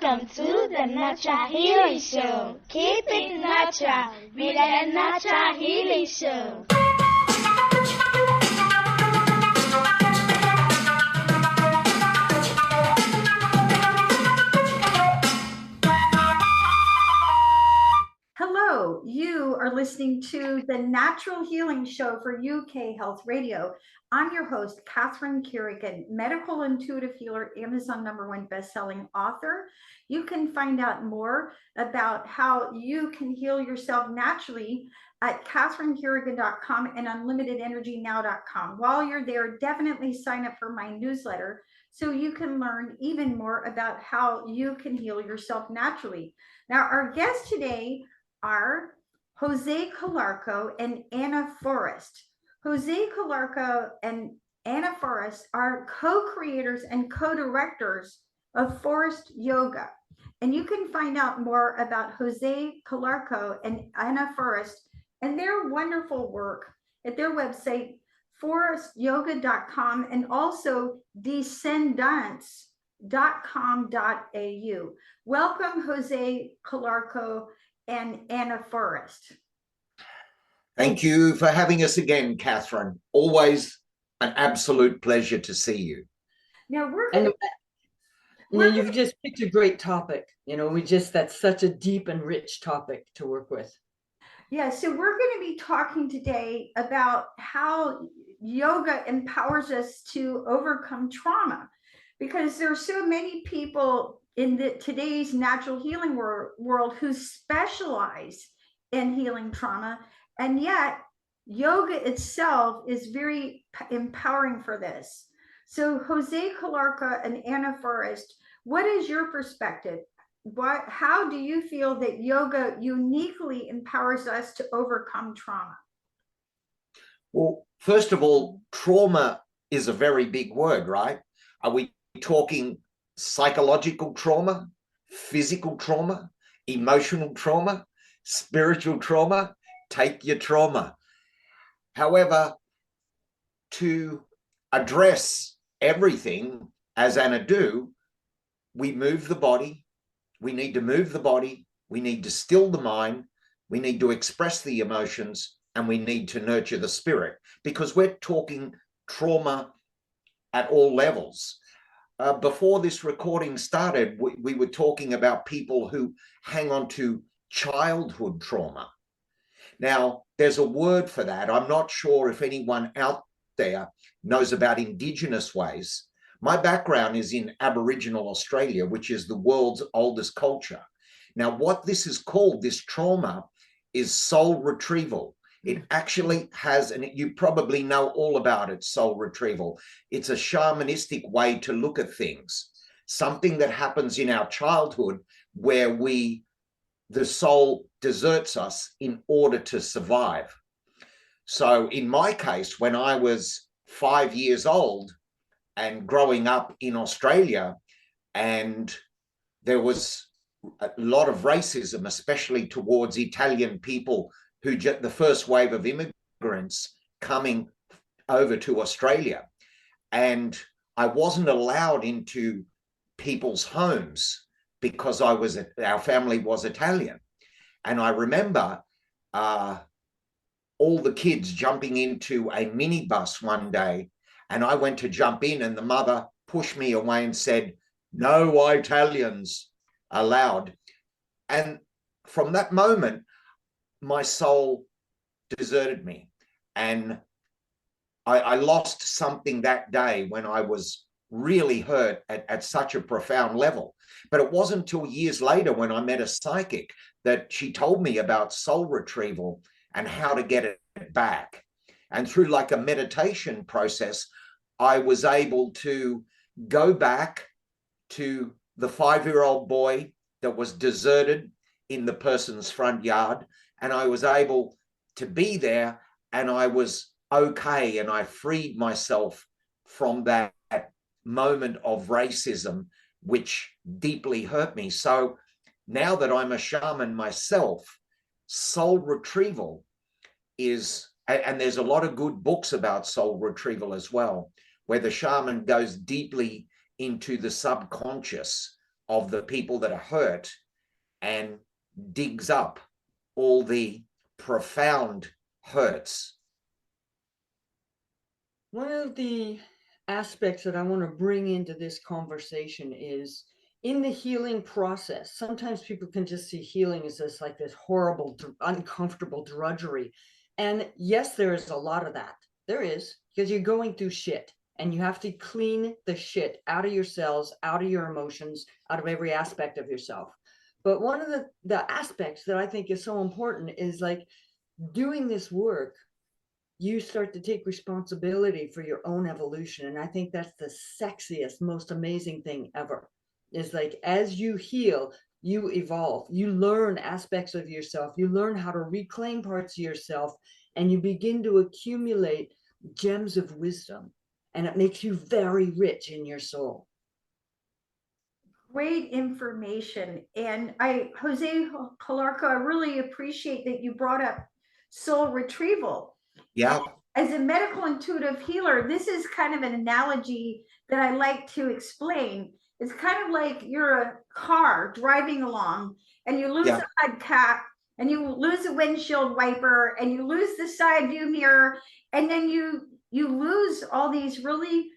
Welcome to the Natural Healing Show. Keep it natural with the Natural Healing Show. Hello, you are listening to the Natural Healing Show for UK Health Radio. I'm your host, Catherine Carrigan, medical intuitive healer, Amazon #1 best-selling author. You can find out more about how you can heal yourself naturally at catherinecarrigan.com and unlimitedenergynow.com. While you're there, definitely sign up for my newsletter so you can learn even more about how you can heal yourself naturally. Now, our guests today are Jose Calarco and Anna Forrest. Jose Calarco and Anna Forrest are co-creators and co-directors of Forrest Yoga. And you can find out more about Jose Calarco and Anna Forrest and their wonderful work at their website, forrestyoga.com, and also descendants.com.au. Welcome, Jose Calarco and Anna Forrest. Thank you for having us again, Catherine. Always an absolute pleasure to see you. Now you've just picked a great topic. That's such a deep and rich topic to work with. Yeah, so we're going to be talking today about how yoga empowers us to overcome trauma, because there are so many people in today's natural healing world who specialize in healing trauma, and yet yoga itself is very empowering for this. So Jose Calarco and Anna Forrest, what is your perspective? How do you feel that yoga uniquely empowers us to overcome trauma? Well, first of all, trauma is a very big word, right? Are we talking psychological trauma, physical trauma, emotional trauma, spiritual trauma? Take your trauma. However, to address everything, as Anna do, we move the body. We need to move the body. We need to still the mind. We need to express the emotions, and we need to nurture the spirit, because we're talking trauma at all levels. Before this recording started, we were talking about people who hang on to childhood trauma. Now, there's a word for that. I'm not sure if anyone out there knows about Indigenous ways. My background is in Aboriginal Australia, which is the world's oldest culture. Now, what this is called, this trauma, is soul retrieval. It actually has, and you probably know all about it, soul retrieval. It's a shamanistic way to look at things, something that happens in our childhood where the soul deserts us in order to survive. So in my case, when I was 5 years old and growing up in Australia, and there was a lot of racism, especially towards Italian people, the first wave of immigrants coming over to Australia. And I wasn't allowed into people's homes because our family was Italian. And I remember all the kids jumping into a minibus one day, and I went to jump in, and the mother pushed me away and said, "No Italians allowed." And from that moment, my soul deserted me, and I lost something that day when I was really hurt at such a profound level. But it wasn't until years later when I met a psychic that she told me about soul retrieval and how to get it back. And through like a meditation process, I was able to go back to the 5-year-old boy that was deserted in the person's front yard, and I was able to be there, and I was okay, and I freed myself from that moment of racism, which deeply hurt me. So now that I'm a shaman myself, soul retrieval is, and there's a lot of good books about soul retrieval as well, where the shaman goes deeply into the subconscious of the people that are hurt and digs up all the profound hurts. One of the aspects that I want to bring into this conversation is in the healing process. Sometimes people can just see healing as this like this horrible, uncomfortable drudgery. And yes, there is a lot of that. There is, because you're going through shit and you have to clean the shit out of your cells, out of your emotions, out of every aspect of yourself. But one of the aspects that I think is so important is like doing this work, you start to take responsibility for your own evolution. And I think that's the sexiest, most amazing thing ever. Is like, as you heal, you evolve, you learn aspects of yourself, you learn how to reclaim parts of yourself, and you begin to accumulate gems of wisdom. And it makes you very rich in your soul. Great information. And Jose Calarco, I really appreciate that you brought up soul retrieval. Yeah. As a medical intuitive healer, this is kind of an analogy that I like to explain. It's kind of like you're a car driving along and you lose the hubcap and you lose the windshield wiper and you lose the side view mirror, and then you lose all these really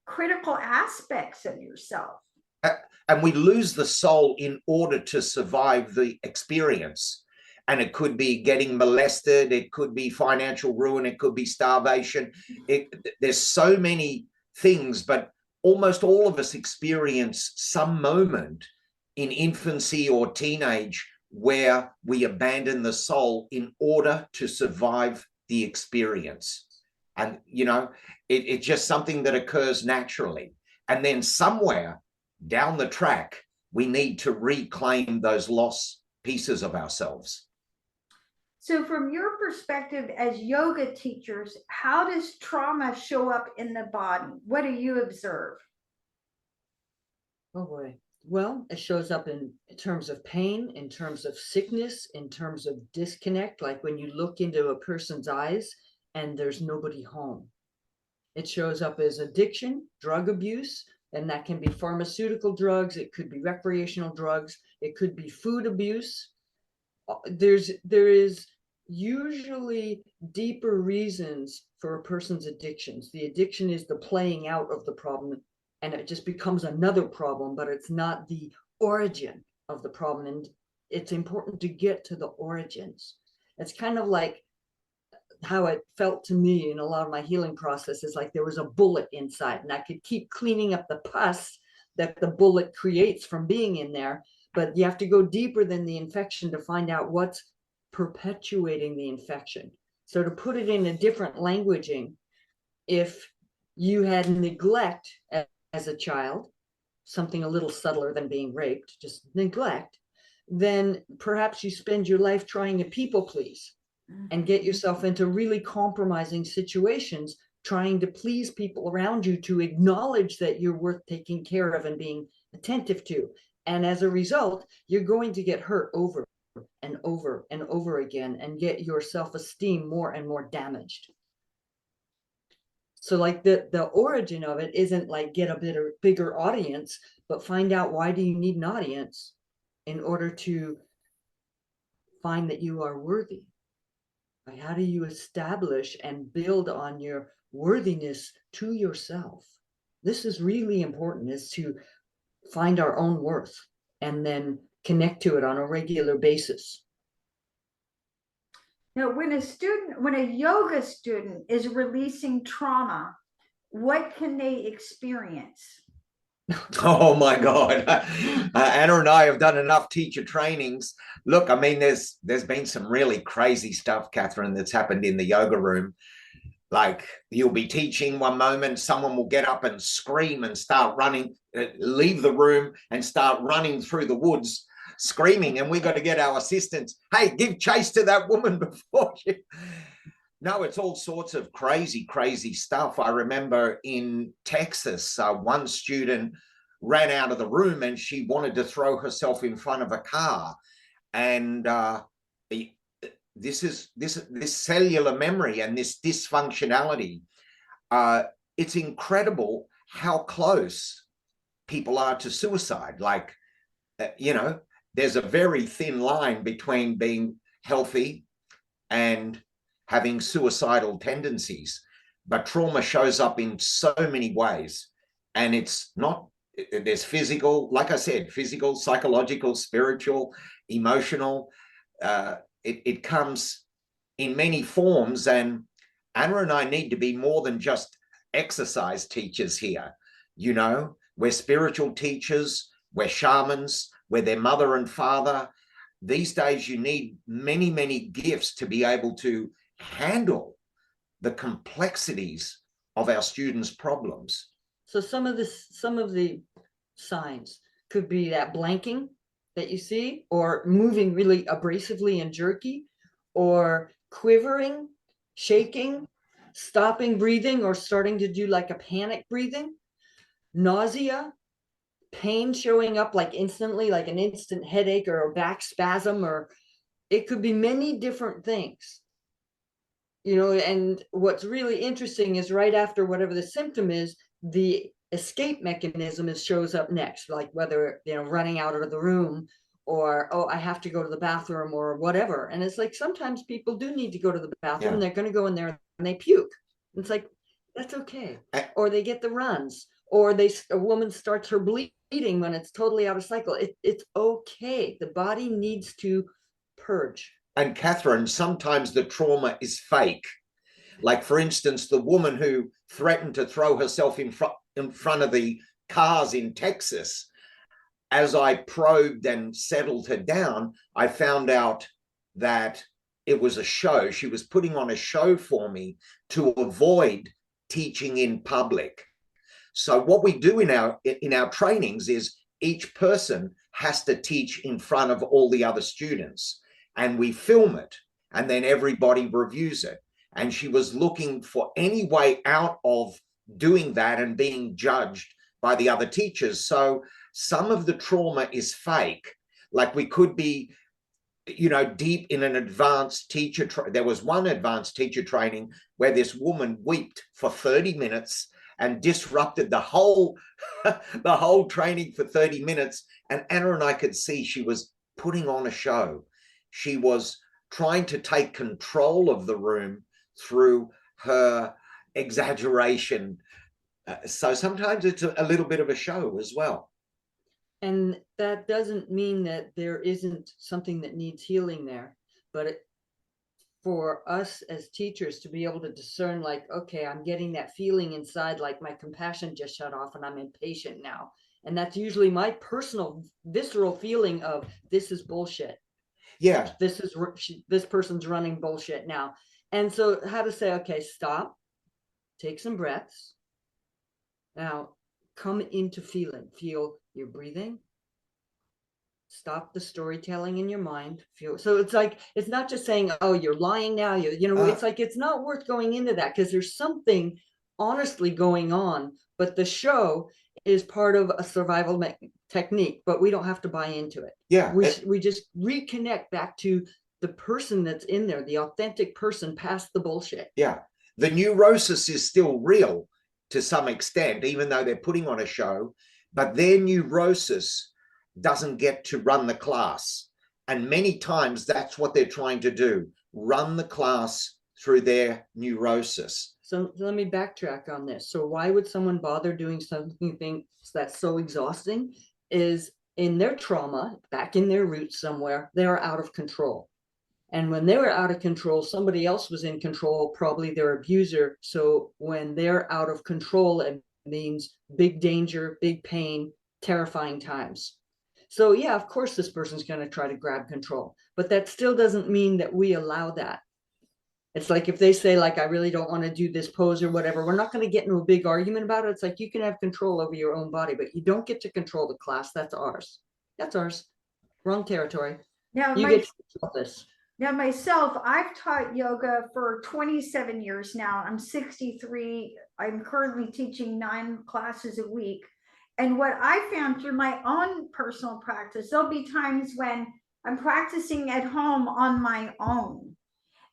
critical aspects of yourself. And we lose the soul in order to survive the experience. And it could be getting molested, it could be financial ruin, it could be starvation. There's so many things, but almost all of us experience some moment in infancy or teenage where we abandon the soul in order to survive the experience. And, you know, it's just something that occurs naturally. And then somewhere down the track, we need to reclaim those lost pieces of ourselves. So from your perspective as yoga teachers, how does trauma show up in the body? What do you observe? Oh boy. Well, it shows up in terms of pain, in terms of sickness, in terms of disconnect, like when you look into a person's eyes and there's nobody home. It shows up as addiction, drug abuse, and that can be pharmaceutical drugs, it could be recreational drugs, it could be food abuse. There is usually deeper reasons for a person's addictions. The addiction is the playing out of the problem, and it just becomes another problem, but it's not the origin of the problem. And it's important to get to the origins. It's kind of like how it felt to me in a lot of my healing processes, like there was a bullet inside and I could keep cleaning up the pus that the bullet creates from being in there. But you have to go deeper than the infection to find out what's perpetuating the infection. So to put it in a different languaging, if you had neglect as a child, something a little subtler than being raped, just neglect, then perhaps you spend your life trying to people please and get yourself into really compromising situations, trying to please people around you to acknowledge that you're worth taking care of and being attentive to. And as a result, you're going to get hurt over and over and over again and get your self-esteem more and more damaged. So like the origin of it isn't like get a bigger audience, but find out, why do you need an audience in order to find that you are worthy? Like, how do you establish and build on your worthiness to yourself? This is really important, is to find our own worth and then connect to it on a regular basis. Now, when a yoga student is releasing trauma, what can they experience? Oh my God. Anna and I have done enough teacher trainings. Look, I mean, there's been some really crazy stuff, Catherine, that's happened in the yoga room. Like, you'll be teaching one moment, someone will get up and scream and start running, leave the room and start running through the woods, screaming. And we've got to get our assistants, hey, give chase to that woman before she... No, it's all sorts of crazy, crazy stuff. I remember in Texas, one student ran out of the room and she wanted to throw herself in front of a car. And this cellular memory and this dysfunctionality, it's incredible how close people are to suicide. Like, you know, there's a very thin line between being healthy and having suicidal tendencies. But trauma shows up in so many ways. And it's not, there's physical, like I said, physical, psychological, spiritual, emotional. It comes in many forms. And Anna and I need to be more than just exercise teachers here. You know, we're spiritual teachers, we're shamans, we're their mother and father. These days, you need many, many gifts to be able to handle the complexities of our students' problems. So some of the signs could be that blanking that you see, or moving really abrasively and jerky, or quivering, shaking, stopping breathing, or starting to do like a panic breathing, nausea, pain showing up like instantly, like an instant headache or a back spasm, or it could be many different things. You know, and what's really interesting is right after whatever the symptom is, the escape mechanism shows up next, like whether, you know, running out of the room, or, oh, I have to go to the bathroom, or whatever. And it's like, sometimes people do need to go to the bathroom, and they're going to go in there and they puke. It's like, that's okay. Or they get the runs, or a woman starts her bleeding when it's totally out of cycle. It's okay. The body needs to purge. And Catherine, sometimes the trauma is fake. Like, for instance, the woman who threatened to throw herself in front of the cars in Texas, as I probed and settled her down, I found out that it was a show. She was putting on a show for me to avoid teaching in public. So what we do in our trainings is each person has to teach in front of all the other students, and we film it, and then everybody reviews it. And she was looking for any way out of doing that and being judged by the other teachers. So some of the trauma is fake. Like, we could be, you know, deep in an advanced teacher. There was one advanced teacher training where this woman wept for 30 minutes and disrupted the whole the whole training for 30 minutes. And Anna and I could see she was putting on a show. She was trying to take control of the room through her exaggeration. So sometimes it's a little bit of a show as well. And that doesn't mean that there isn't something that needs healing there, but for us as teachers to be able to discern, like, okay, I'm getting that feeling inside, like my compassion just shut off and I'm impatient now. And that's usually my personal visceral feeling of, this is bullshit. Yeah. This person's running bullshit now. And so how to say, okay, stop, take some breaths. Now come into feeling, feel your breathing. Stop the storytelling in your mind. Feel, so it's like, it's not just saying, oh, you're lying now. It's like, it's not worth going into that, because there's something honestly going on, but the show is part of a survival technique, but we don't have to buy into it. Yeah. We just reconnect back to the person that's in there, the authentic person, past the bullshit. Yeah. The neurosis is still real to some extent, even though they're putting on a show, but their neurosis doesn't get to run the class. And many times that's what they're trying to do, run the class through their neurosis. So let me backtrack on this. So why would someone bother doing something that's so exhausting? Is in their trauma, back in their roots somewhere, they're out of control. And when they were out of control, somebody else was in control, probably their abuser. So when they're out of control, it means big danger, big pain, terrifying times. So yeah, of course, this person's going to try to grab control, but that still doesn't mean that we allow that. It's like, if they say, like, I really don't want to do this pose or whatever, we're not going to get into a big argument about it. It's like, you can have control over your own body, but you don't get to control the class. That's ours. That's ours. Wrong territory. Now, you get to control this. Now, myself, I've taught yoga for 27 years now. I'm 63. I'm currently teaching 9 classes a week. And what I found through my own personal practice, there'll be times when I'm practicing at home on my own.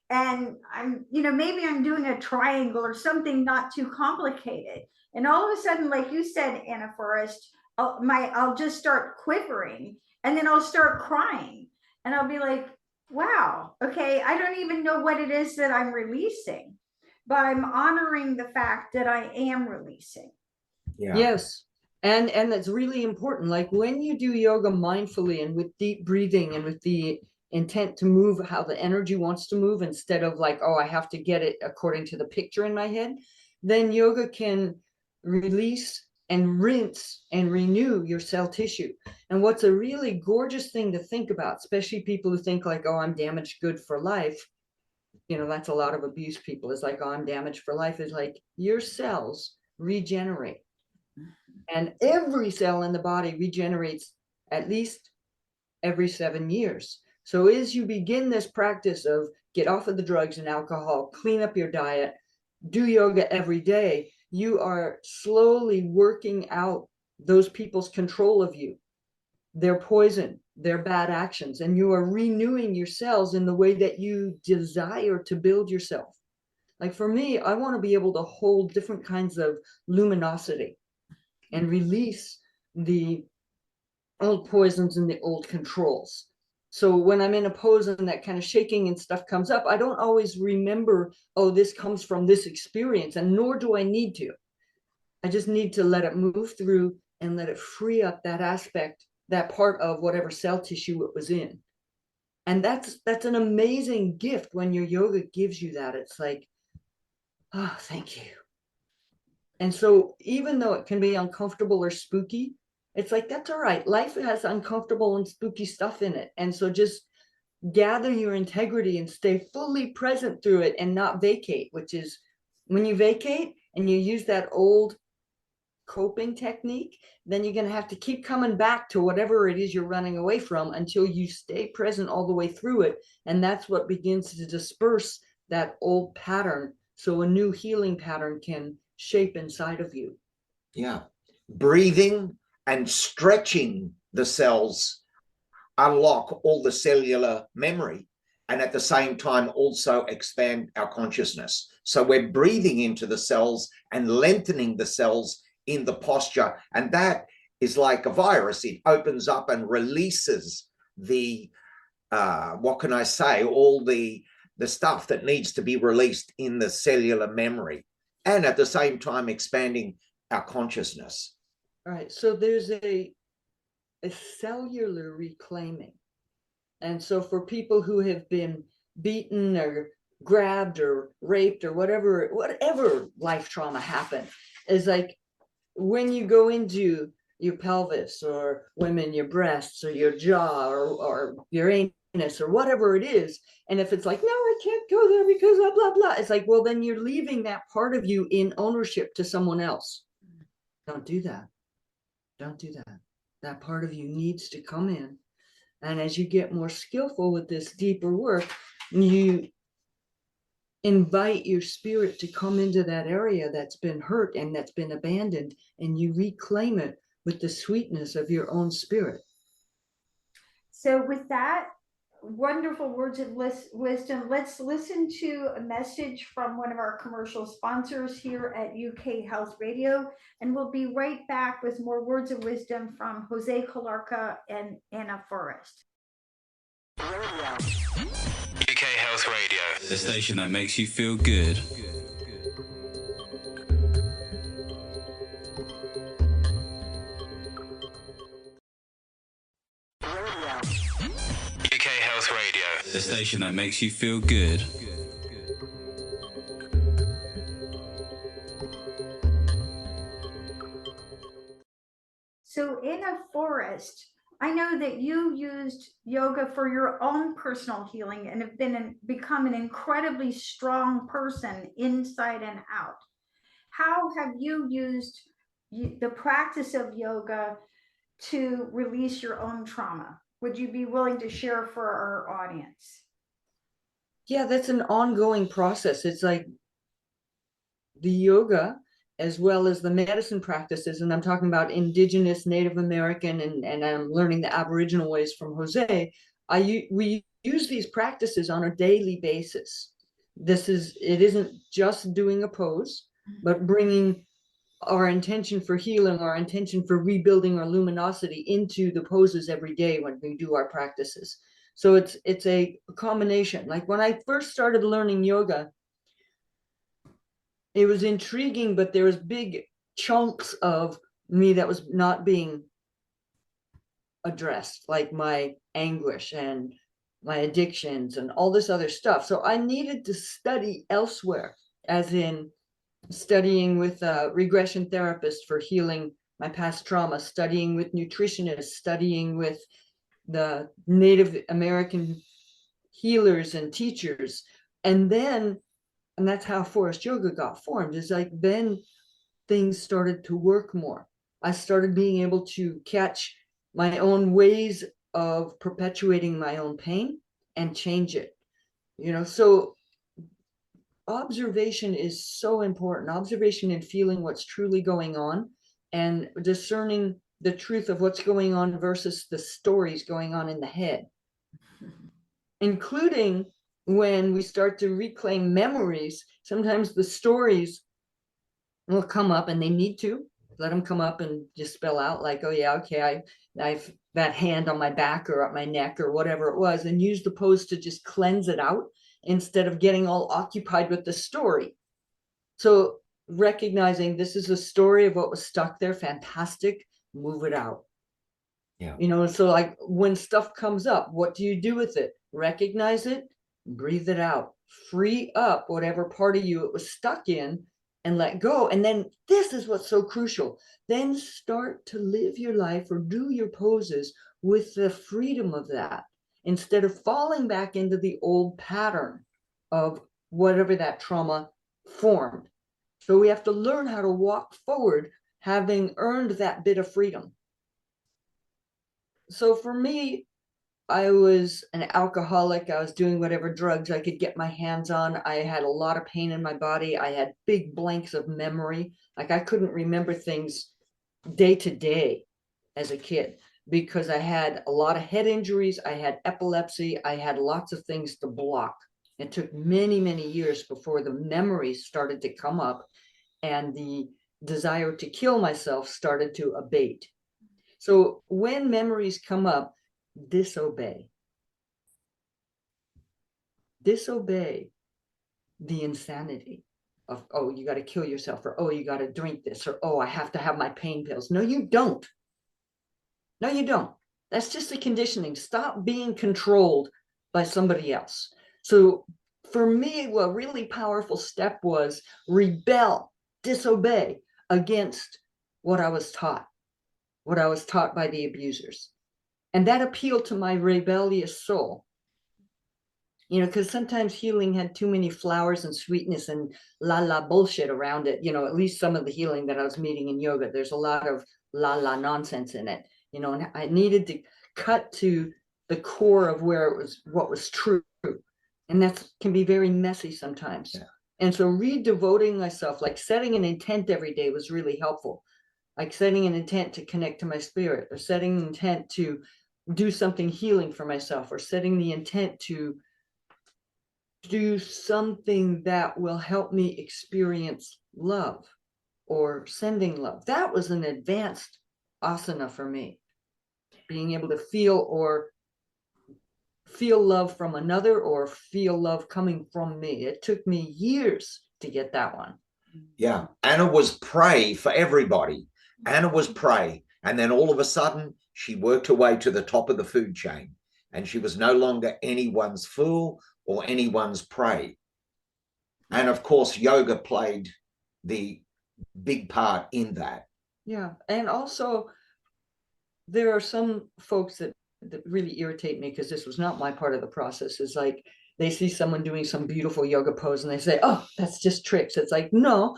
And I'm, maybe I'm doing a triangle or something not too complicated. And all of a sudden, like you said, Anna Forrest, I'll just start quivering, and then I'll start crying, and I'll be like, wow, okay, I don't even know what it is that I'm releasing, but I'm honoring the fact that I am releasing. Yeah. Yes. And that's really important. Like when you do yoga mindfully and with deep breathing and with the intent to move how the energy wants to move, instead of like, oh, I have to get it according to the picture in my head, then yoga can release and rinse and renew your cell tissue. And what's a really gorgeous thing to think about, especially people who think like, oh, I'm damaged good for life. You know, that's a lot of abuse people, is like, oh, I'm damaged for life, is like your cells regenerate. And every cell in the body regenerates at least every 7 years. So as you begin this practice of get off of the drugs and alcohol, clean up your diet, do yoga every day, you are slowly working out those people's control of you, their poison, their bad actions, and you are renewing your cells in the way that you desire to build yourself. Like for me, I want to be able to hold different kinds of luminosity and release the old poisons and the old controls. So when I'm in a pose and that kind of shaking and stuff comes up, I don't always remember, oh, this comes from this experience, and nor do I need to. I just need to let it move through and let it free up that aspect, that part of whatever cell tissue it was in. And that's an amazing gift when your yoga gives you that. It's like, oh, thank you. And so even though it can be uncomfortable or spooky, it's like, that's all right. Life has uncomfortable and spooky stuff in it. And so just gather your integrity and stay fully present through it and not vacate, which is when you vacate and you use that old coping technique, then you're going to have to keep coming back to whatever it is you're running away from until you stay present all the way through it. And that's what begins to disperse that old pattern, so a new healing pattern can shape inside of you. Yeah. Breathing and stretching the cells unlock all the cellular memory, and at the same time also expand our consciousness. So we're breathing into the cells and lengthening the cells in the posture, and that is like a virus. It opens up and releases the what can I say, all the stuff that needs to be released in the cellular memory, and at the same time expanding our consciousness. All right, so there's a cellular reclaiming. And so for people who have been beaten or grabbed or raped or whatever life trauma happened, is like when you go into your pelvis, or women, your breasts, or your jaw, or your anus, or whatever it is, and if it's like, no, I can't go there because blah, blah, blah, it's like, well, then you're leaving that part of you in ownership to someone else. Don't do that. Don't do that. That part of you needs to come in. And as you get more skillful with this deeper work, you invite your spirit to come into that area that's been hurt and that's been abandoned, and you reclaim it with the sweetness of your own spirit. So with that, wonderful words of wisdom, let's listen to a message from one of our commercial sponsors here at UK Health Radio, and we'll be right back with more words of wisdom from Jose Calarco and Anna Forrest. UK Health Radio, the station that makes you feel good. UK Health Radio, the station that makes you feel good. So Anna Forrest, I know that you used yoga for your own personal healing and have become an incredibly strong person inside and out. How have you used the practice of yoga to release your own trauma? Would you be willing to share for our audience? Yeah, that's an ongoing process. It's like the yoga as well as the medicine practices, and I'm talking about indigenous, Native American, and I'm learning the Aboriginal ways from Jose. We use these practices on a daily basis. It isn't just doing a pose, but bringing our intention for healing, our intention for rebuilding our luminosity into the poses every day when we do our practices. So it's a combination. Like when I first started learning yoga, it was intriguing, but there was big chunks of me that was not being addressed, like my anguish and my addictions and all this other stuff. So I needed to study elsewhere, as in studying with a regression therapist for healing my past trauma, studying with nutritionists, studying with the Native American healers and teachers. And that's how Forrest Yoga got formed, is like then things started to work more. I started being able to catch my own ways of perpetuating my own pain and change it. So observation is so important. Observation and feeling what's truly going on and discerning the truth of what's going on versus the stories going on in the head, including when we start to reclaim memories. Sometimes the stories will come up, and they need to let them come up and just spell out like, oh yeah, okay, I've that hand on my back or up my neck or whatever it was, and use the pose to just cleanse it out instead of getting all occupied with the story. So recognizing this is a story of what was stuck there, fantastic, move it out. Yeah. So like when stuff comes up, what do you do with it? Recognize it, breathe it out, free up whatever part of you it was stuck in, and let go. And then this is what's so crucial. Then start to live your life or do your poses with the freedom of that, instead of falling back into the old pattern of whatever that trauma formed. So we have to learn how to walk forward, having earned that bit of freedom. So for me, I was an alcoholic. I was doing whatever drugs I could get my hands on. I had a lot of pain in my body. I had big blanks of memory. Like I couldn't remember things day to day as a kid because I had a lot of head injuries. I had epilepsy. I had lots of things to block. It took many, many years before the memories started to come up and the desire to kill myself started to abate. So when memories come up, disobey the insanity of, oh, you got to kill yourself, or oh, you got to drink this, or oh, I have to have my pain pills. No, you don't. That's just the conditioning. Stop being controlled by somebody else. So for me, a really powerful step was rebel, disobey against what I was taught by the abusers. And that appealed to my rebellious soul. Because sometimes healing had too many flowers and sweetness and la bullshit around it. At least some of the healing that I was meeting in yoga, there's a lot of la nonsense in it. And I needed to cut to the core of where it was, what was true. And that can be very messy sometimes. Yeah. And so re-devoting myself, like setting an intent every day, was really helpful. Like setting an intent to connect to my spirit, or setting an intent to do something healing for myself, or setting the intent to do something that will help me experience love or sending love. That was an advanced asana for me. Being able to feel love from another, or feel love coming from me. It took me years to get that one. Yeah. Anna was prey for everybody. Anna was prey. And then all of a sudden, she worked her way to the top of the food chain. And she was no longer anyone's fool or anyone's prey. And of course, yoga played the big part in that. Yeah. And also, there are some folks that really irritate me, because this was not my part of the process. Is like they see someone doing some beautiful yoga pose and they say, oh, that's just tricks. It's like, no,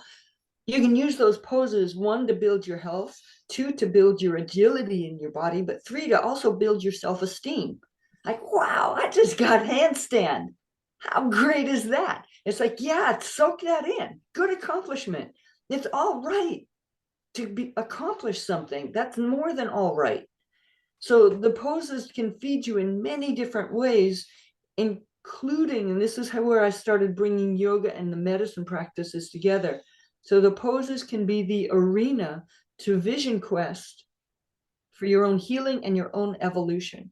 you can use those poses, 1, to build your health, 2, to build your agility in your body, but 3, to also build your self-esteem. Like, wow, I just got handstand. How great is that? It's like, yeah, soak that in. Good accomplishment. It's all right to accomplish something. That's more than all right. So the poses can feed you in many different ways, including, and this is where I started bringing yoga and the medicine practices together, So the poses can be the arena to vision quest for your own healing and your own evolution.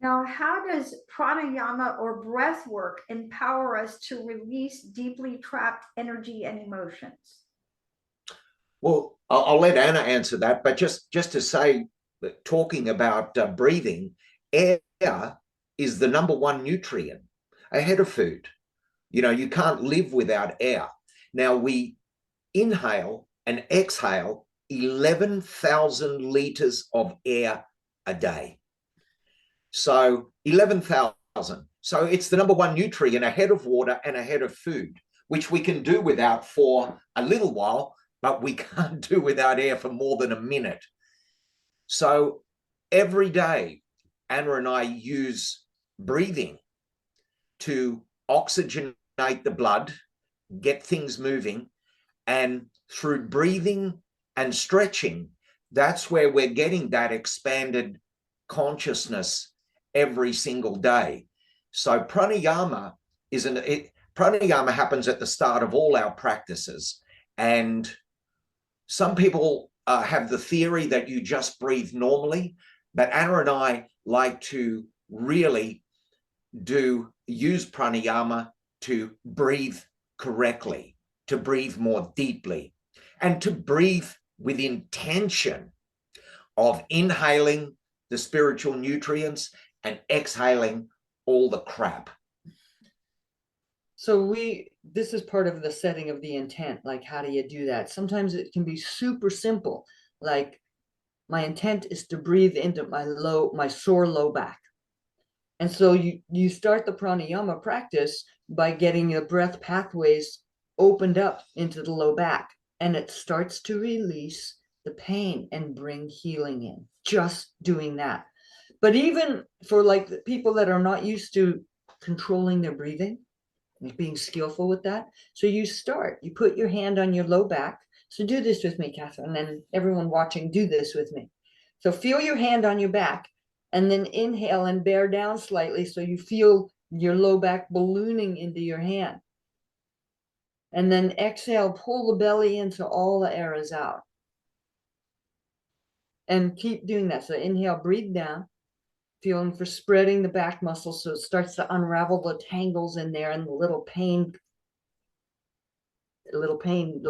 Now, how does pranayama or breath work empower us to release deeply trapped energy and emotions? Well, I'll let Anna answer that, but just to say that talking about breathing, air is the number one nutrient ahead of food. You know, you can't live without air. Now we inhale and exhale 11,000 liters of air a day. So 11,000. So it's the number one nutrient ahead of water and ahead of food, which we can do without for a little while, but we can't do without air for more than a minute. So every day, Anna and I use breathing to oxygenate the blood, get things moving, and through breathing and stretching, that's where we're getting that expanded consciousness every single day. So pranayama pranayama happens at the start of all our practices, and some people have the theory that you just breathe normally, but Anna and I like to really use pranayama to breathe correctly, to breathe more deeply, and to breathe with intention of inhaling the spiritual nutrients and exhaling all the crap. So this is part of the setting of the intent. Like, how do you do that? Sometimes it can be super simple. Like, my intent is to breathe into my sore low back. And so you start the pranayama practice by getting the breath pathways opened up into the low back, and it starts to release the pain and bring healing in. Just doing that. But even for like the people that are not used to controlling their breathing, being skillful with that. So you put your hand on your low back. So do this with me, Catherine, and everyone watching, do this with me. So feel your hand on your back, and then inhale and bear down slightly so you feel your low back ballooning into your hand. And then exhale, pull the belly in so all the air is out. And keep doing that. So inhale, breathe down, feeling for spreading the back muscles so it starts to unravel the tangles in there and the little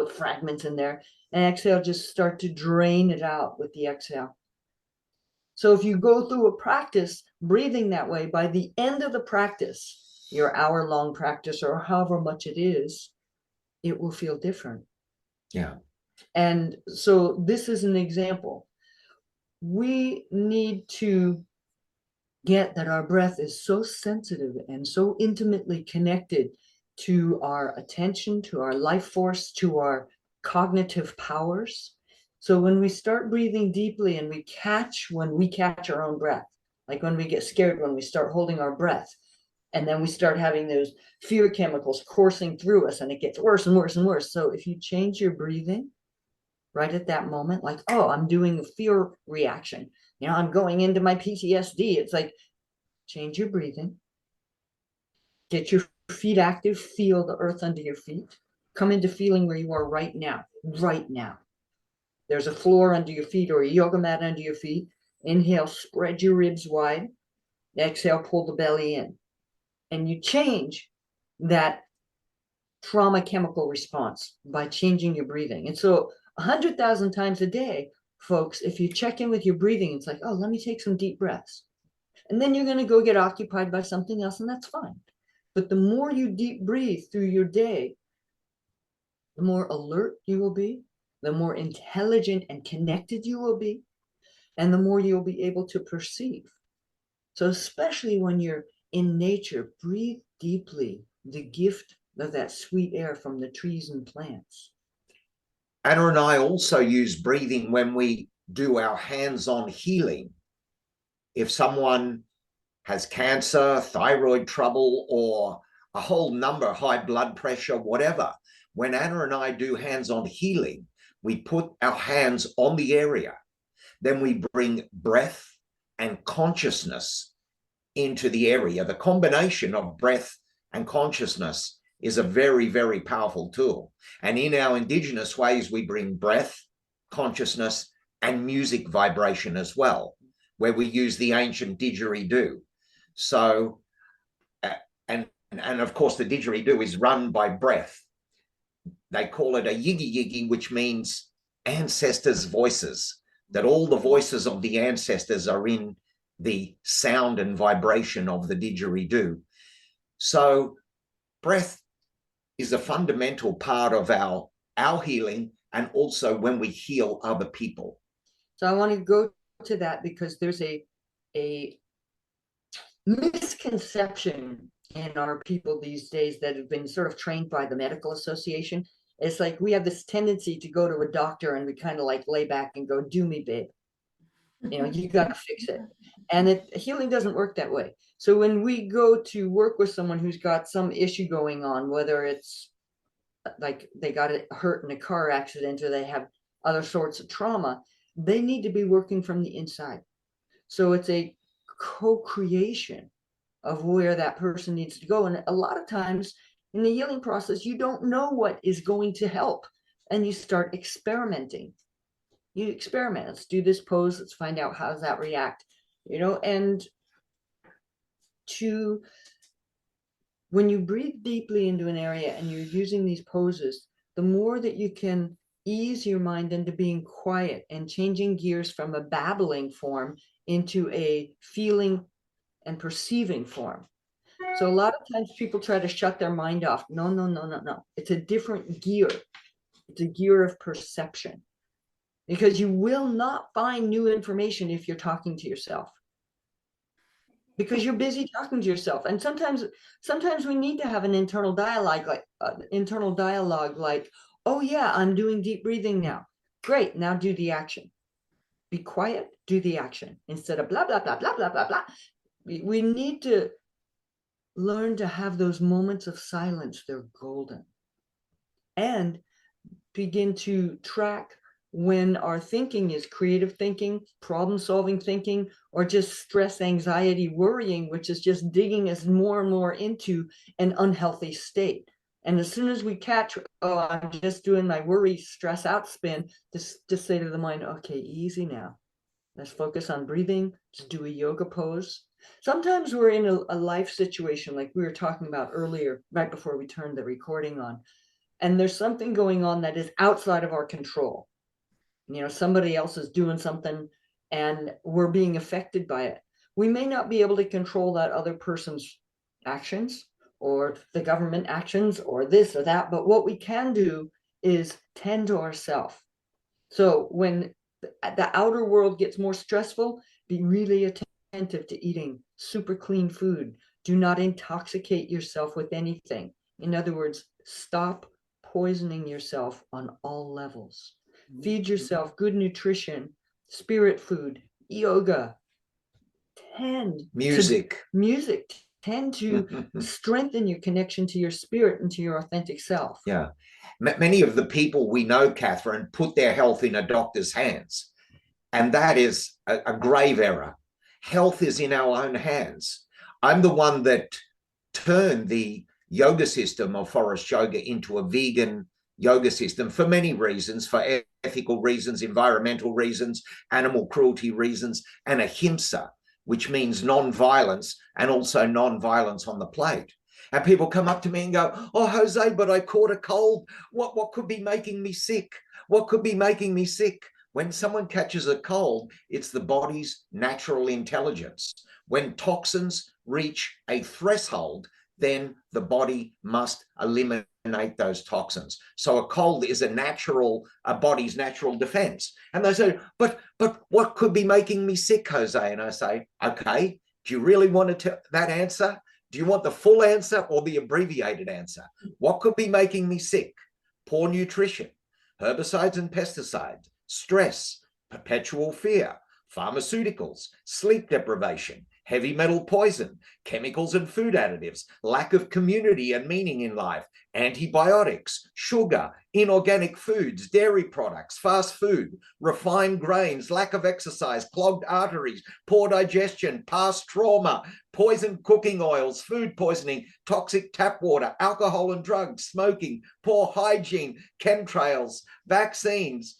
fragments in there. And exhale, just start to drain it out with the exhale. So if you go through a practice breathing that way, by the end of the practice, your hour-long practice or however much it is, it will feel different. Yeah. And so this is an example. We need to get that our breath is so sensitive and so intimately connected to our attention, to our life force, to our cognitive powers. So when we start breathing deeply and when we catch our own breath, like when we get scared, when we start holding our breath, and then we start having those fear chemicals coursing through us and it gets worse and worse and worse. So if you change your breathing right at that moment, like, oh, I'm doing a fear reaction, I'm going into my PTSD. It's like, change your breathing, get your feet active, feel the earth under your feet, come into feeling where you are right now. There's a floor under your feet or a yoga mat under your feet. Inhale, spread your ribs wide. Exhale, pull the belly in. And you change that trauma chemical response by changing your breathing. And so 100,000 times a day, folks, if you check in with your breathing, it's like, oh, let me take some deep breaths. And then you're going to go get occupied by something else, and that's fine. But the more you deep breathe through your day, the more alert you will be, the more intelligent and connected you will be, and the more you'll be able to perceive. So especially when you're in nature, breathe deeply the gift of that sweet air from the trees and plants. Anna and I also use breathing when we do our hands-on healing. If someone has cancer, thyroid trouble, or a whole number, high blood pressure, whatever, when Anna and I do hands-on healing, we put our hands on the area. Then we bring breath and consciousness into the area. The combination of breath and consciousness is a very, very powerful tool. And in our indigenous ways, we bring breath, consciousness, and music vibration as well, where we use the ancient didgeridoo. So, and of course, the didgeridoo is run by breath. They call it a yiggy yiggy, which means ancestors' voices, that all the voices of the ancestors are in the sound and vibration of the didgeridoo. So breath is a fundamental part of our healing, and also when we heal other people. So I want to go to that because there's a misconception in our people these days that have been sort of trained by the medical association. It's like we have this tendency to go to a doctor and we kind of like lay back and go, do me, babe. You know, you got to fix it. And healing doesn't work that way. So when we go to work with someone who's got some issue going on, whether it's like they got hurt in a car accident or they have other sorts of trauma, they need to be working from the inside. So it's a co-creation of where that person needs to go. And a lot of times in the healing process, you don't know what is going to help. And you start experimenting. You experiment. Let's do this pose. Let's find out how does that react. You know, and when you breathe deeply into an area and you're using these poses, the more that you can ease your mind into being quiet and changing gears from a babbling form into a feeling and perceiving form. So a lot of times people try to shut their mind off. No, no, no, no, no. It's a different gear. It's a gear of perception, because you will not find new information if you're talking to yourself, because you're busy talking to yourself. And sometimes we need to have an internal dialogue, like, oh yeah, I'm doing deep breathing now. Great, now do the action. Be quiet, do the action, instead of blah, blah, blah, blah, blah, blah, blah. We need to learn to have those moments of silence. They're golden. And begin to track when our thinking is creative thinking, problem-solving thinking, or just stress, anxiety, worrying, which is just digging us more and more into an unhealthy state. And as soon as we catch, oh, I'm just doing my worry, stress out spin, just say to the mind, okay, easy now. Let's focus on breathing. Just do a yoga pose. Sometimes we're in a life situation like we were talking about earlier, right before we turned the recording on, and there's something going on that is outside of our control. You know, somebody else is doing something and we're being affected by it. We may not be able to control that other person's actions or the government actions or this or that, but what we can do is tend to ourselves. So when the outer world gets more stressful, be really attentive to eating super clean food. Do not intoxicate yourself with anything. In other words, stop poisoning yourself on all levels. Feed yourself good nutrition, spirit food, yoga, music, tend to strengthen your connection to your spirit and to your authentic self. Yeah. Many of the people we know, Catherine, put their health in a doctor's hands. And that is a grave error. Health is in our own hands. I'm the one that turned the yoga system of Forrest Yoga into a vegan yoga system for many reasons, for ethical reasons, environmental reasons, animal cruelty reasons, and ahimsa, which means non-violence, and also non-violence on the plate. And people come up to me and go, oh, Jose, but I caught a cold. What could be making me sick? What could be making me sick? When someone catches a cold, it's the body's natural intelligence. When toxins reach a threshold, then the body must eliminate those toxins. So a cold is a body's natural defense. And they say, but what could be making me sick, Jose? And I say, okay, do you really want that answer? Do you want the full answer or the abbreviated answer? What could be making me sick? Poor nutrition, herbicides and pesticides, stress, perpetual fear, pharmaceuticals, sleep deprivation, heavy metal poison, chemicals and food additives, lack of community and meaning in life, antibiotics, sugar, inorganic foods, dairy products, fast food, refined grains, lack of exercise, clogged arteries, poor digestion, past trauma, poisoned cooking oils, food poisoning, toxic tap water, alcohol and drugs, smoking, poor hygiene, chemtrails, vaccines,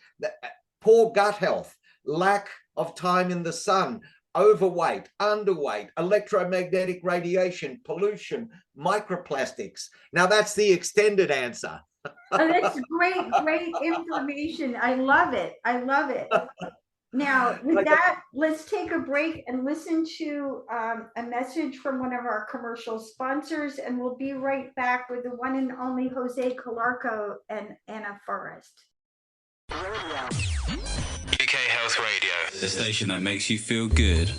poor gut health, lack of time in the sun, overweight, underweight, electromagnetic radiation, pollution, microplastics. Now that's the extended answer. Oh, that's great information. I love it. I love it. Now, with that, let's take a break and listen to a message from one of our commercial sponsors, and we'll be right back with the one and only Jose Calarco and Anna Forrest. UK Health Radio, the station that makes you feel good.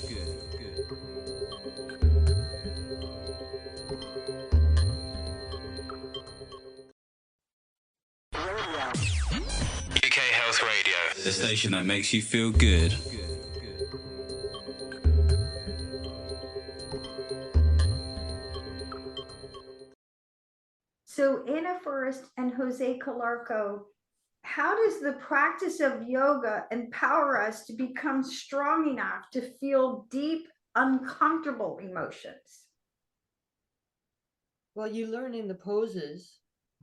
UK Health Radio, the station that makes you feel good. So Anna Forrest and Jose Calarco, how does the practice of yoga empower us to become strong enough to feel deep, uncomfortable emotions? Well, you learn in the poses,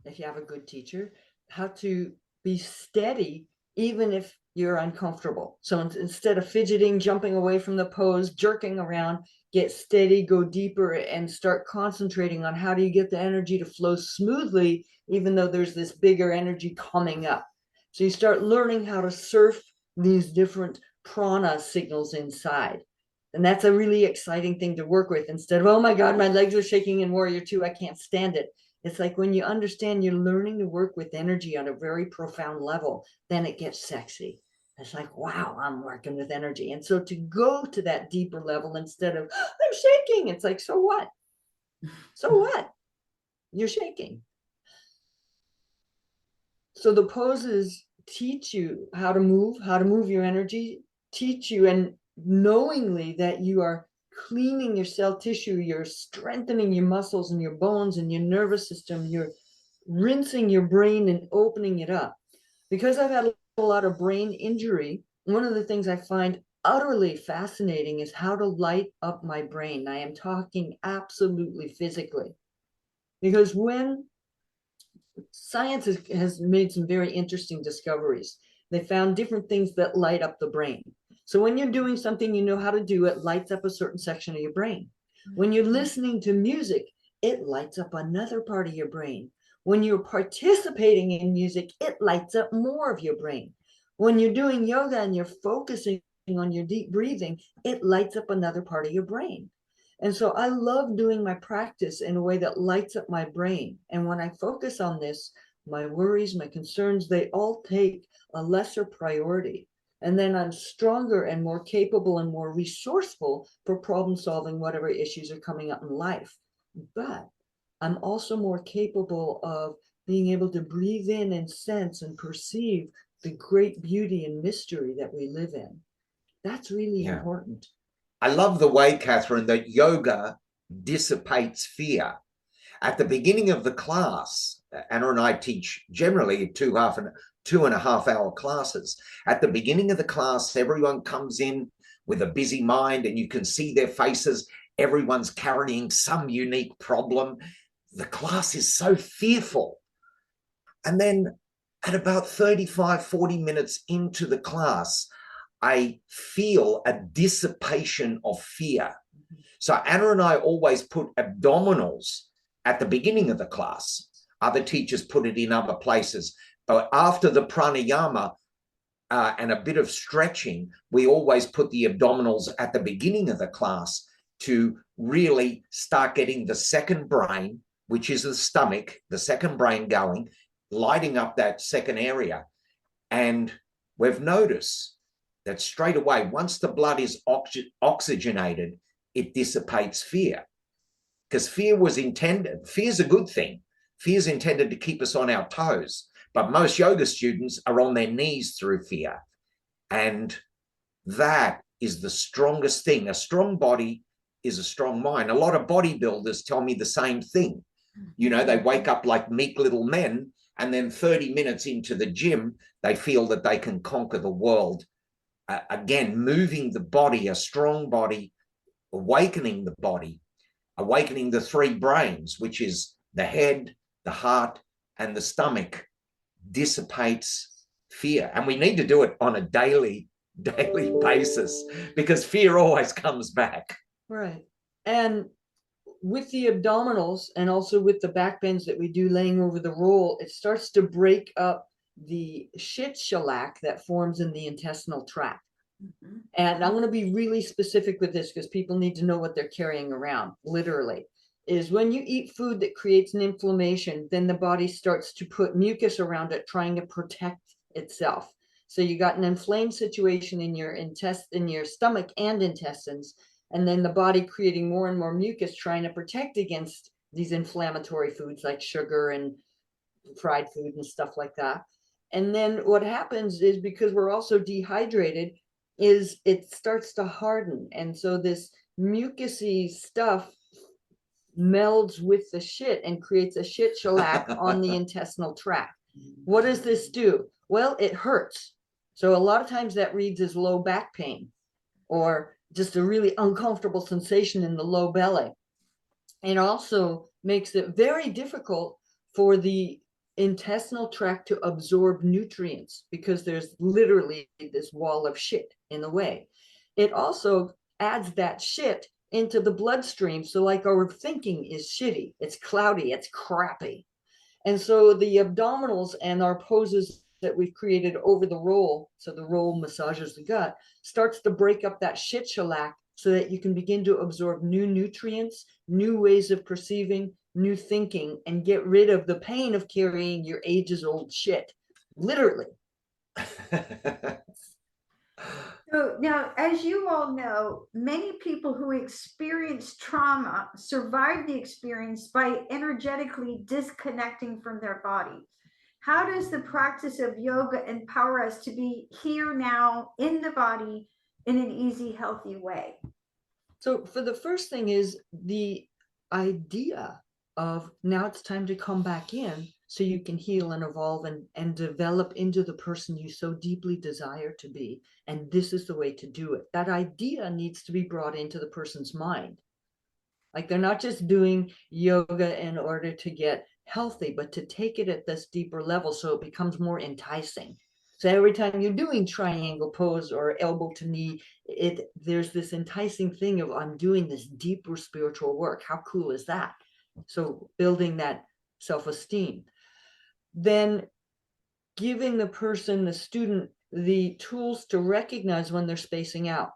if you have a good teacher, how to be steady even if you're uncomfortable. So instead of fidgeting, jumping away from the pose, jerking around, get steady, go deeper, and start concentrating on how do you get the energy to flow smoothly, even though there's this bigger energy coming up. So you start learning how to surf these different prana signals inside. And that's a really exciting thing to work with. Instead of, oh my God, my legs are shaking in Warrior 2, I can't stand it. It's like when you understand you're learning to work with energy on a very profound level, then it gets sexy. It's like, wow, I'm working with energy. And so to go to that deeper level instead of, I'm shaking, it's like, so what? So what? You're shaking. So the poses teach you how to move your energy, teach you, and knowingly that you are cleaning your cell tissue, you're strengthening your muscles and your bones and your nervous system, you're rinsing your brain and opening it up. Because I've had a lot of brain injury, one of the things I find utterly fascinating is how to light up my brain. I am talking absolutely physically. Because when science has made some very interesting discoveries, they found different things that light up the brain. So when you're doing something you know how to do, it lights up a certain section of your brain. When you're listening to music, it lights up another part of your brain. When you're participating in music, it lights up more of your brain. When you're doing yoga and you're focusing on your deep breathing, it lights up another part of your brain. And so I love doing my practice in a way that lights up my brain. And when I focus on this, my worries, my concerns, they all take a lesser priority. And then I'm stronger and more capable and more resourceful for problem solving whatever issues are coming up in life. But I'm also more capable of being able to breathe in and sense and perceive the great beauty and mystery that we live in. That's really important. I love the way, Catherine, that yoga dissipates fear. At the beginning of the class, Anna and I teach generally 2.5 hour classes. At the beginning of the class, everyone comes in with a busy mind and you can see their faces. Everyone's carrying some unique problem. The class is so fearful. And then at about 35, 40 minutes into the class, I feel a dissipation of fear. So Anna and I always put abdominals at the beginning of the class. Other teachers put it in other places. But after the pranayama and a bit of stretching, we always put the abdominals at the beginning of the class to really start getting the second brain, which is the stomach, the second brain going, lighting up that second area. And we've noticed that straight away, once the blood is oxygenated, it dissipates fear. Because fear's a good thing. Fear's intended to keep us on our toes. But most yoga students are on their knees through fear. And that is the strongest thing. A strong body is a strong mind. A lot of bodybuilders tell me the same thing. You know, they wake up like meek little men, and then 30 minutes into the gym, they feel that they can conquer the world. Again, moving the body, a strong body, awakening the body, awakening the three brains, which is the head, the heart, and the stomach, dissipates fear. And we need to do it on a daily basis, because fear always comes back. Right. And with the abdominals and also with the back bends that we do laying over the roll, it starts to break up the shit shellac that forms in the intestinal tract. Mm-hmm. And I'm going to be really specific with this because people need to know what they're carrying around, literally. Is when you eat food that creates an inflammation, then the body starts to put mucus around it, trying to protect itself. So you got an inflamed situation in your stomach and intestines, and then the body creating more and more mucus, trying to protect against these inflammatory foods like sugar and fried food and stuff like that. And then what happens is, because we're also dehydrated, is it starts to harden. And so this mucusy stuff melds with the shit and creates a shit shellac on the intestinal tract. What does this do? Well, it hurts. So a lot of times that reads as low back pain, or just a really uncomfortable sensation in the low belly. It also makes it very difficult for the intestinal tract to absorb nutrients, because there's literally this wall of shit in the way. It also adds that shit into the bloodstream. So like our thinking is shitty, it's cloudy, it's crappy. And so the abdominals and our poses that we've created over the roll, so the roll massages the gut, starts to break up that shit shellac so that you can begin to absorb new nutrients, new ways of perceiving, new thinking, and get rid of the pain of carrying your ages-old shit, literally. So now, as you all know, many people who experience trauma survive the experience by energetically disconnecting from their body. How does the practice of yoga empower us to be here now in the body in an easy, healthy way? So for the first thing is the idea of now it's time to come back in so you can heal and evolve and develop into the person you so deeply desire to be. And this is the way to do it. That idea needs to be brought into the person's mind. Like, they're not just doing yoga in order to get healthy, but to take it at this deeper level so it becomes more enticing. So every time you're doing triangle pose or elbow to knee, there's this enticing thing of, I'm doing this deeper spiritual work. How cool is that? So building that self-esteem. Then giving the person, the student, the tools to recognize when they're spacing out,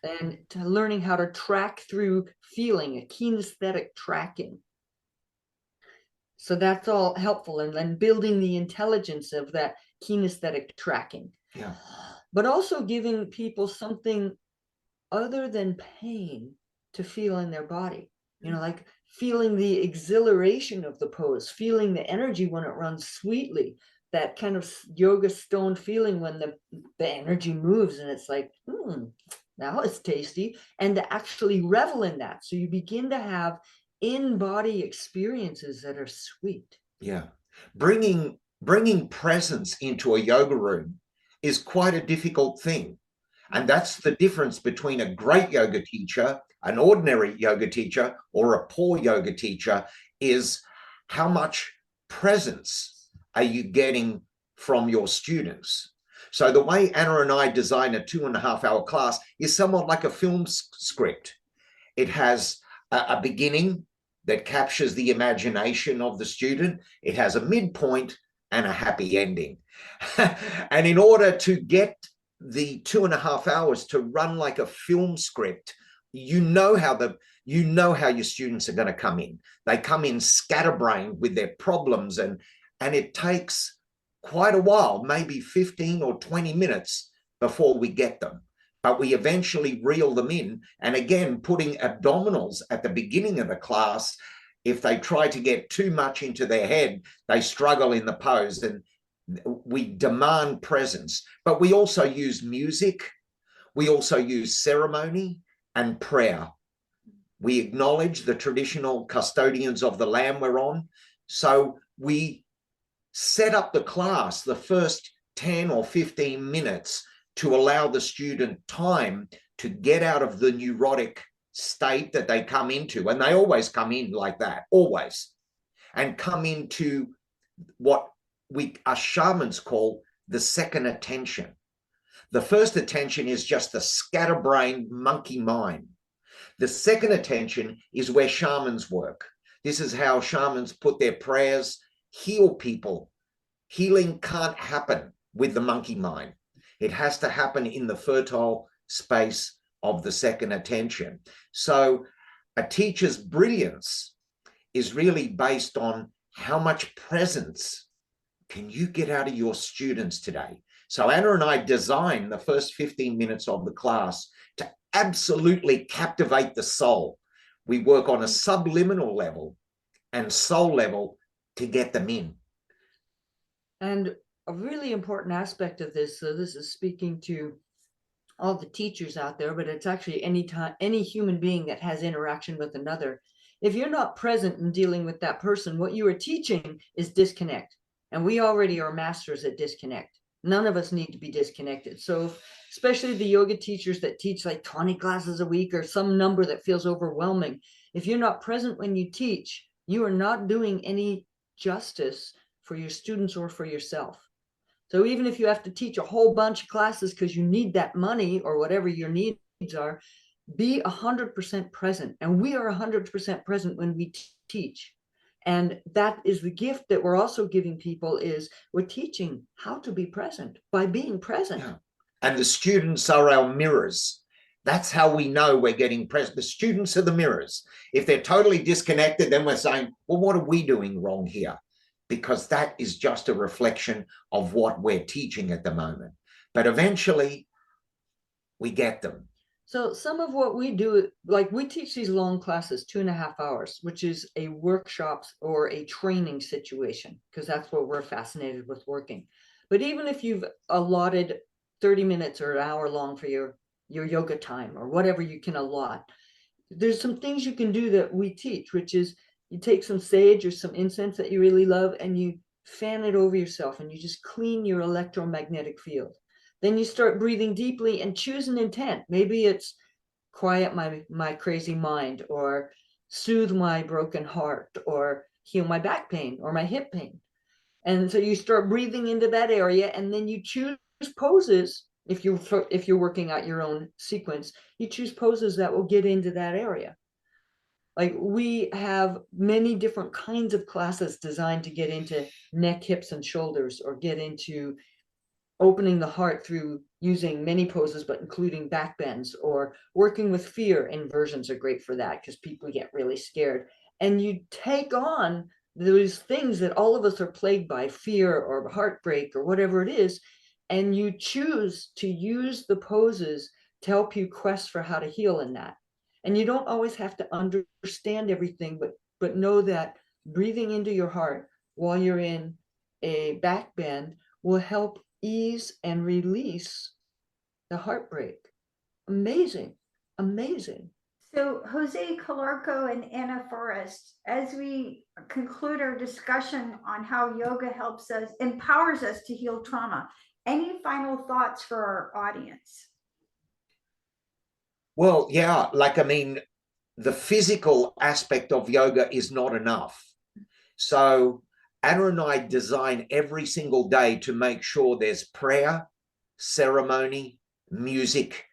and to learning how to track through feeling, a kinesthetic tracking. So that's all helpful. And then building the intelligence of that kinesthetic tracking. Yeah. But also giving people something other than pain to feel in their body. You know, like feeling the exhilaration of the pose, feeling the energy when it runs sweetly, that kind of yoga stone feeling when the energy moves and it's like, now it's tasty, and to actually revel in that. So you begin to have in-body experiences that are sweet. Yeah. Bringing presence into a yoga room is quite a difficult thing. And that's the difference between a great yoga teacher, an ordinary yoga teacher, or a poor yoga teacher, is how much presence are you getting from your students. So the way Anna and I design a 2.5-hour class is somewhat like a film script. It has a beginning that captures the imagination of the student. It has a midpoint and a happy ending. And in order to get the 2.5 hours to run like a film script, you know how your students are going to come in. They come in scatterbrained with their problems, and it takes quite a while, maybe 15 or 20 minutes before we get them. But we eventually reel them in. And again, putting abdominals at the beginning of the class, if they try to get too much into their head, they struggle in the pose. And we demand presence. But we also use music. We also use ceremony and prayer. We acknowledge the traditional custodians of the land we're on. So we set up the class the first 10 or 15 minutes to allow the student time to get out of the neurotic state that they come into. And they always come in like that, always, and come into what we us shamans call the second attention. The first attention is just the scatterbrained monkey mind. The second attention is where shamans work. This is how shamans put their prayers, heal people. Healing can't happen with the monkey mind. It has to happen in the fertile space of the second attention. So a teacher's brilliance is really based on how much presence can you get out of your students today. So Anna and I designed the first 15 minutes of the class to absolutely captivate the soul. We work on a subliminal level and soul level to get them in. And a really important aspect of this, so this is speaking to all the teachers out there, but it's actually any human being that has interaction with another. If you're not present in dealing with that person, what you are teaching is disconnect. And we already are masters at disconnect. None of us need to be disconnected. So especially the yoga teachers that teach like 20 classes a week or some number that feels overwhelming. If you're not present when you teach, you are not doing any justice for your students or for yourself. So even if you have to teach a whole bunch of classes because you need that money or whatever your needs are, be 100% present. And we are 100% present when we teach. And that is the gift that we're also giving people, is we're teaching how to be present by being present. Yeah. And the students are our mirrors. That's how we know we're getting present. The students are the mirrors. If they're totally disconnected, then we're saying, well, what are we doing wrong here? Because that is just a reflection of what we're teaching at the moment. But eventually, we get them. So some of what we do, like we teach these long classes, 2.5 hours, which is a workshop or a training situation, because that's what we're fascinated with working. But even if you've allotted 30 minutes or an hour long for your yoga time or whatever you can allot, there's some things you can do that we teach, which is you take some sage or some incense that you really love and you fan it over yourself and you just clean your electromagnetic field. Then you start breathing deeply and choose an intent. Maybe it's quiet my crazy mind, or soothe my broken heart, or heal my back pain or my hip pain. And so you start breathing into that area, and then you choose poses. If you're working out your own sequence, you choose poses that will get into that area. Like we have many different kinds of classes designed to get into neck, hips, and shoulders, or get into opening the heart through using many poses, but including back bends, or working with fear. Inversions are great for that because people get really scared. And you take on those things that all of us are plagued by, fear or heartbreak or whatever it is, and you choose to use the poses to help you quest for how to heal in that. And you don't always have to understand everything, but know that breathing into your heart while you're in a back bend will help ease and release the heartbreak. Amazing, amazing. So Jose Calarco and Anna Forrest, as we conclude our discussion on how yoga helps us, empowers us to heal trauma, any final thoughts for our audience? Well, yeah, the physical aspect of yoga is not enough. So Anna and I design every single day to make sure there's prayer, ceremony, music,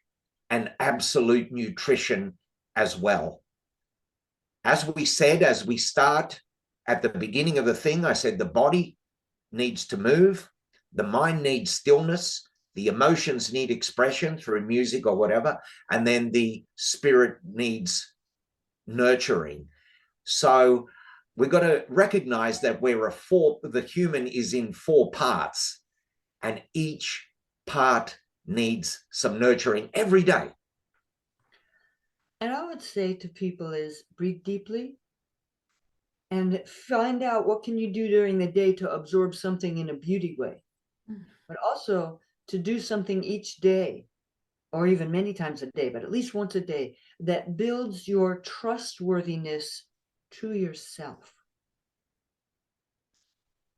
and absolute nutrition as well. As we said, as we start at the beginning of the thing, I said the body needs to move, the mind needs stillness, the emotions need expression through music or whatever, and then the spirit needs nurturing. So we've got to recognize that the human is in 4 parts, and each part needs some nurturing every day. And I would say to people is breathe deeply and find out what can you do during the day to absorb something in a beauty way, but also to do something each day or even many times a day, but at least once a day, that builds your trustworthiness to yourself.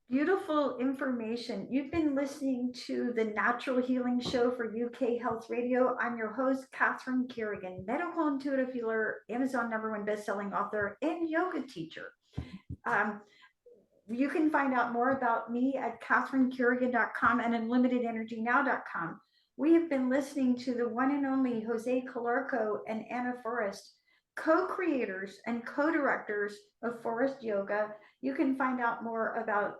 Beautiful information. You've been listening to the Natural Healing Show for UK Health Radio. I'm your host, Catherine Carrigan, medical intuitive healer, Amazon #1 bestselling author, and yoga teacher. You can find out more about me at catherinecarrigan.com and unlimitedenergynow.com. We have been listening to the one and only Jose Calarco and Anna Forrest, co-creators and co-directors of Forrest Yoga. You can find out more about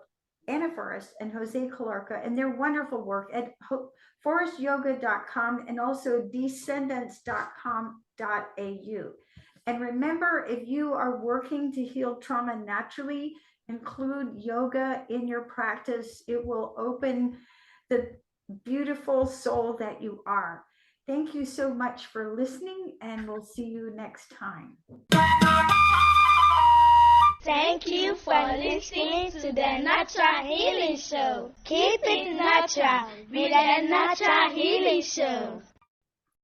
Anna Forrest and Jose Calarco and their wonderful work at forrestyoga.com and also descendants.com.au. And remember, if you are working to heal trauma naturally, include yoga in your practice. It will open the beautiful soul that you are. Thank you so much for listening, and we'll see you next time. Thank you for listening to the Natural Healing Show. Keep it natural with the Natural Healing Show.